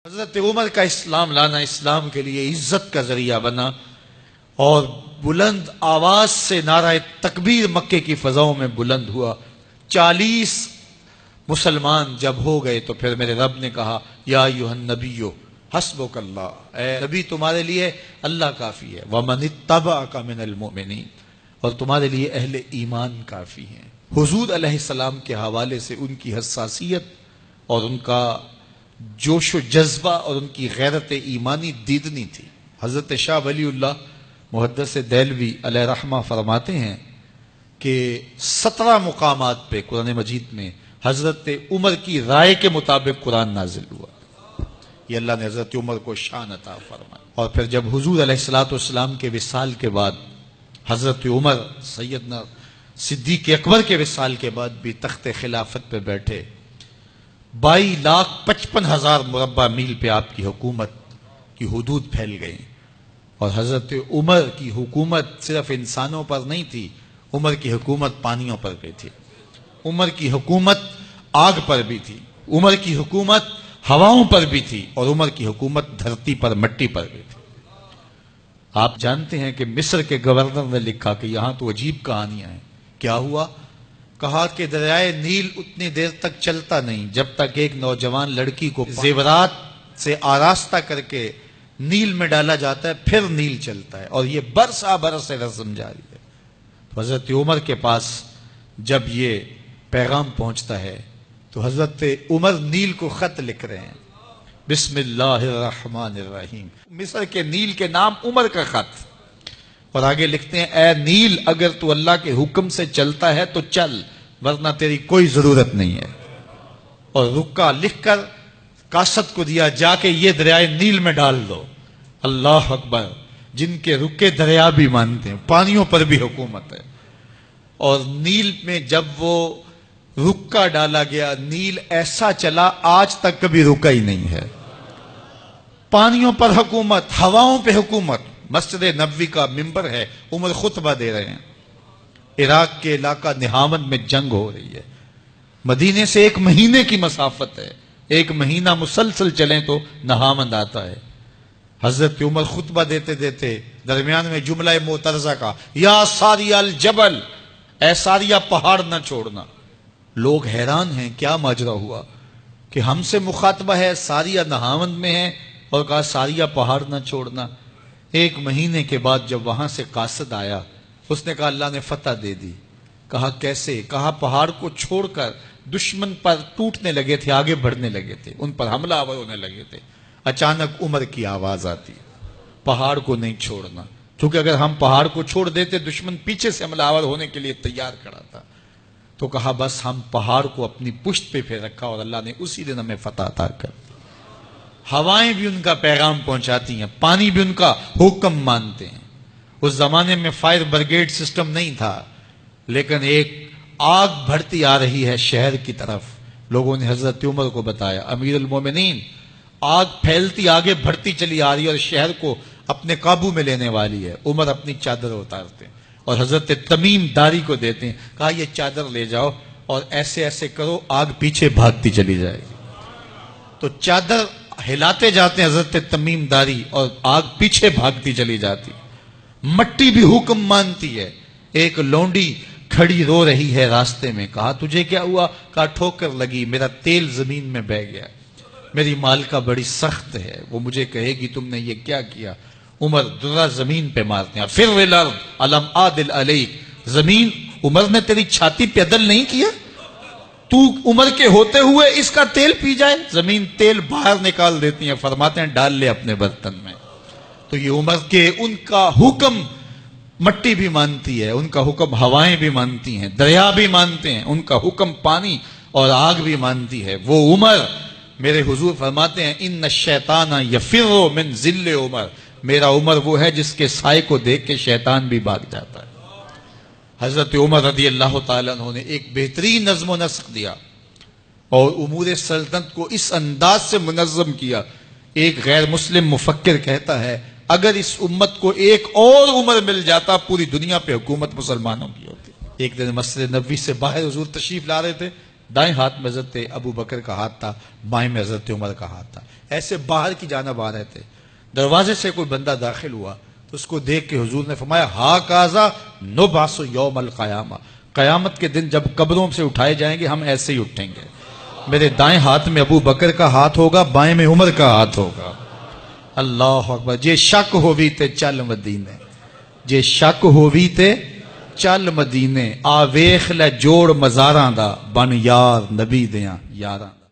حضرت عمر کا اسلام لانا اسلام کے لیے عزت کا ذریعہ بنا اور بلند آواز سے نعرہ تکبیر مکے کی فضاؤں میں بلند ہوا۔ 40 مسلمان جب ہو گئے تو پھر میرے رب نے کہا یا ایھا النبی حسبک اللہ، اے نبی تمہارے لیے اللہ کافی ہے، ومن اتبعک من المؤمنین، اور تمہارے لیے اہل ایمان کافی ہیں۔ حضور علیہ السلام کے حوالے سے ان کی حساسیت اور ان کا جوش و جذبہ اور ان کی غیرت ایمانی دیدنی تھی۔ حضرت شاہ ولی اللہ محدث دہلوی علیہ رحمہ فرماتے ہیں کہ 17 مقامات پہ قرآن مجید میں حضرت عمر کی رائے کے مطابق قرآن نازل ہوا۔ یہ اللہ نے حضرت عمر کو شان عطا فرمائی۔ اور پھر جب حضور علیہ السلام کے وصال کے بعد حضرت عمر سیدنا صدیق اکبر کے وصال کے بعد بھی تخت خلافت پہ بیٹھے، 22,55,000 مربع میل پہ آپ کی حکومت کی حدود پھیل گئی، اور حضرت عمر کی حکومت صرف انسانوں پر نہیں تھی، عمر کی حکومت پانیوں پر بھی تھی، عمر کی حکومت آگ پر بھی تھی، عمر کی حکومت ہواؤں پر بھی تھی، اور عمر کی حکومت دھرتی پر مٹی پر بھی تھی۔ آپ جانتے ہیں کہ مصر کے گورنر نے لکھا کہ یہاں تو عجیب کہانیاں ہیں۔ کیا ہوا؟ کہا کہ دریائے نیل اتنی دیر تک چلتا نہیں جب تک ایک نوجوان لڑکی کو زیورات سے آراستہ کر کے نیل میں ڈالا جاتا ہے، پھر نیل چلتا ہے، اور یہ برسا برس سے رسم جاری ہے۔ حضرت عمر کے پاس جب یہ پیغام پہنچتا ہے تو حضرت عمر نیل کو خط لکھ رہے ہیں، بسم اللہ الرحمن الرحیم، مصر کے نیل کے نام عمر کا خط، اور آگے لکھتے ہیں اے نیل اگر تو اللہ کے حکم سے چلتا ہے تو چل، ورنہ تیری کوئی ضرورت نہیں ہے۔ اور رکا لکھ کر کاسد کو دیا، جا کے یہ دریائے نیل میں ڈال دو۔ اللہ اکبر، جن کے رکے دریا بھی مانتے ہیں، پانیوں پر بھی حکومت ہے۔ اور نیل میں جب وہ رکا ڈالا گیا، نیل ایسا چلا آج تک کبھی رکا ہی نہیں ہے۔ پانیوں پر حکومت، ہواؤں پہ حکومت۔ مسجد نبوی کا ممبر ہے، عمر خطبہ دے رہے ہیں، عراق کے علاقہ نہاون میں جنگ ہو رہی ہے، مدینے سے 1 مہینے کی مسافت ہے، 1 مہینہ مسلسل چلیں تو نہاون آتا ہے۔ حضرت عمر خطبہ دیتے دیتے درمیان میں جملہ معترضہ کا، یا ساریہ الجبل، اے ساریہ پہاڑ نہ چھوڑنا۔ لوگ حیران ہیں کیا ماجرا ہوا کہ ہم سے مخاطبہ ہے، ساریہ نہاون میں ہے، اور کہا ساریہ پہاڑ نہ چھوڑنا۔ 1 مہینے کے بعد جب وہاں سے قاصد آیا، اس نے کہا اللہ نے فتح دے دی۔ کہا کیسے؟ کہا پہاڑ کو چھوڑ کر دشمن پر ٹوٹنے لگے تھے، آگے بڑھنے لگے تھے، ان پر حملہ آور ہونے لگے تھے۔ اچانک عمر کی آواز آتی، پہاڑ کو نہیں چھوڑنا، کیونکہ اگر ہم پہاڑ کو چھوڑ دیتے دشمن پیچھے سے حملہ آور ہونے کے لیے تیار کھڑا تھا۔ تو کہا بس ہم پہاڑ کو اپنی پشت پہ پھیر رکھا، اور اللہ نے اسی دن ہمیں فتح عطا کر دی۔ ہوائیں بھی ان کا پیغام پہنچاتی ہیں، پانی بھی ان کا حکم مانتے ہیں۔ اس زمانے میں فائر بریگیڈ سسٹم نہیں تھا، لیکن ایک آگ بڑھتی آ رہی ہے شہر کی طرف، لوگوں نے حضرت عمر کو بتایا، امیر المومنین آگ پھیلتی آگے بڑھتی چلی آ رہی ہے اور شہر کو اپنے قابو میں لینے والی ہے۔ عمر اپنی چادر اتارتے ہیں اور حضرت تمیم داری کو دیتے ہیں، کہا یہ چادر لے جاؤ اور ایسے ایسے کرو، آگ پیچھے بھاگتی چلی جائے گی۔ تو چادر ہلاتے جاتے ہیں حضرت تمیم داری، اور آگ پیچھے بھاگتی چلی جاتی۔ مٹی بھی حکم مانتی ہے۔ ایک لونڈی کھڑی رو رہی ہے راستے میں، کہا تجھے کیا ہوا؟ کہا ٹھوکر لگی، میرا تیل زمین میں بہہ گیا، میری مالکہ بڑی سخت ہے، وہ مجھے کہے گی تم نے یہ کیا کیا۔ عمر درہ زمین پہ مارتے ہیں، فر الارض الم عادل علیک، زمین عمر نے تیری چھاتی پہ عدل نہیں کیا؟ تو عمر کے ہوتے ہوئے اس کا تیل پی جائے؟ زمین تیل باہر نکال دیتی ہیں، فرماتے ہیں ڈال لے اپنے برتن میں۔ تو یہ عمر کے ان کا حکم مٹی بھی مانتی ہے، ان کا حکم ہوائیں بھی مانتی ہیں، دریا بھی مانتے ہیں، ان کا حکم پانی اور آگ بھی مانتی ہے۔ وہ عمر، میرے حضور فرماتے ہیں ان الشیطان یفر من ذل عمر، میرا عمر وہ ہے جس کے سائے کو دیکھ کے شیطان بھی بھاگ جاتا ہے۔ حضرت عمر رضی اللہ تعالیٰ عنہ نے ایک بہترین نظم و نسق دیا اور امور سلطنت کو اس انداز سے منظم کیا۔ ایک غیر مسلم مفکر کہتا ہے اگر اس امت کو ایک اور عمر مل جاتا پوری دنیا پہ حکومت مسلمانوں کی ہوتی۔ ایک دن مسجد نبوی سے باہر حضور تشریف لا رہے تھے، دائیں ہاتھ میں حضرت ابو بکر کا ہاتھ تھا، بائیں میں حضرت عمر کا ہاتھ تھا، ایسے باہر کی جانب آ رہے تھے۔ دروازے سے کوئی بندہ داخل ہوا تو اس کو دیکھ کے حضور نے فرمایا ہا کازا نبعث یوم القیامہ، قیامت کے دن جب قبروں سے اٹھائے جائیں گے ہم ایسے ہی اٹھیں گے، میرے دائیں ہاتھ میں ابو بکر کا ہاتھ ہوگا، بائیں میں عمر کا ہاتھ ہوگا۔ اللہ اکبر۔ جے شک ہووی تے چل مدینے، جے شک ہووی تے چل مدینے، آ ویخ لے جوڑ مزاراں دا، بن یار نبی دیاں یاراں۔